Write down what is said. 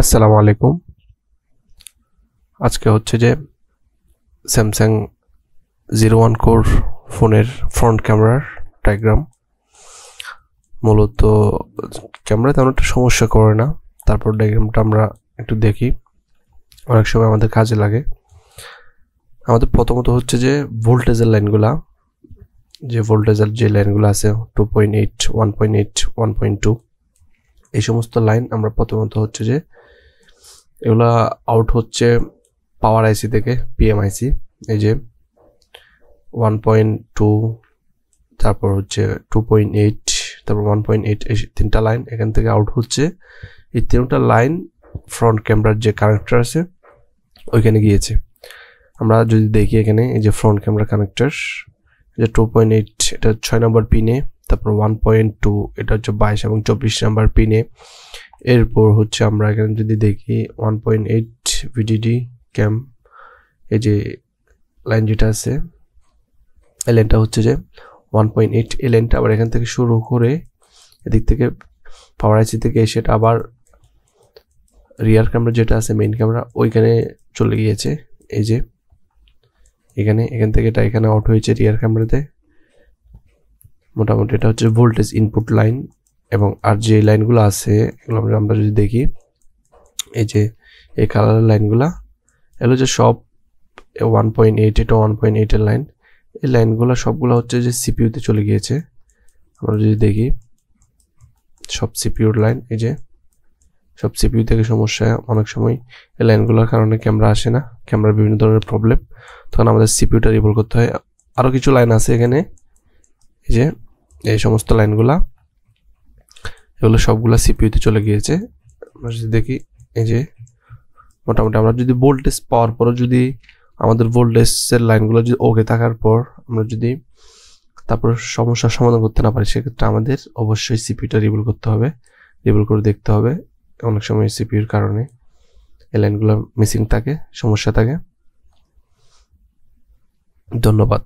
আসসালামু আলাইকুম। আজকে হচ্ছে যে স্যামসাং 01 কোর ফোনের ফ্রন্ট ক্যামেরার ডায়াগ্রাম। মূলত ক্যামেরা তেমন একটা সমস্যা করে না, তারপর ডায়াগ্রামটা আমরা একটু দেখি, অনেক সময় আমাদের কাজে লাগে। আমাদের প্রথমত হচ্ছে যে ভোল্টেজের লাইনগুলা, যে ভোল্টেজের যে লাইনগুলো আছে 2.8, 1.8, 1.2, এই সমস্ত লাইন আমরা প্রথমত হচ্ছে যে এগুলা আউট হচ্ছে পাওয়ার আইসি থেকে, পিএমআইসি। এই যে 1.2, তারপর হচ্ছে 2.8, তারপর 1.8, এই তিনটা লাইন এখান থেকে আউট হচ্ছে। এই তিনটা লাইন ফ্রন্ট ক্যামেরার যে কানেক্টর আছে ওইখানে গিয়েছে। আমরা যদি দেখি এখানে এই যে ফ্রন্ট ক্যামেরা কানেক্টর, যে 2.8 এটা 6 নম্বর পিনে, তারপর 1.2 এটা হচ্ছে 22 এবং 24 নম্বর পিনে। এরপর হচ্ছে আমরা এখানে যদি দেখি 1.8 ভিডিডি ক্যাম, এই যে লাইন যেটা আছে এই লাইনটা হচ্ছে যে 1.8। এই লাইনটা আবার এখান থেকে শুরু করে এদিক থেকে পাওয়ার আইসি থেকে এসে আবার রিয়ার ক্যামেরা যেটা আছে মেইন ক্যামেরা ওইখানে চলে গিয়েছে। এই যে এখান থেকে এটা এখানে আউট হয়েছে রিয়ার ক্যামেরাতে। মোটামুটি এটা হচ্ছে ভোল্টেজ ইনপুট লাইন। এবং আর যে লাইনগুলো আছে এগুলো আমরা যদি দেখি, এই যে এই কালারের লাইনগুলা এগুলো যে সব 1.8, এটা 1.8 এর লাইন। এই লাইনগুলো সবগুলো হচ্ছে যে সিপিইউতে চলে গিয়েছে। আমরা যদি দেখি সব সিপিইউর লাইন, এই যে সব সিপিইউ থেকে সমস্যা। অনেক সময় এই লাইনগুলোর কারণে ক্যামেরা আসে না, ক্যামেরার বিভিন্ন ধরনের প্রবলেম, তখন আমাদের সিপিইউটা রিভল করতে হয়। আরও কিছু লাইন আছে এখানে, এই যে এই সমস্ত লাইনগুলা এগুলো সবগুলা সিপিইউতে চলে গিয়েছে। আমরা যদি দেখি এই যে মোটামুটি আমরা যদি ভোল্টেজ পাওয়ার পরও যদি আমাদের ভোল্টেজের লাইনগুলো যদি ওকে থাকার পর আমরা যদি তারপর সমস্যার সমাধান করতে না পারি, সেক্ষেত্রে আমাদের অবশ্যই সিপিইউটা রিভল করতে হবে, রিভল করে দেখতে হবে। অনেক সময় সিপিইউর কারণে এই লাইনগুলো মিসিং থাকে, সমস্যা থাকে। ধন্যবাদ।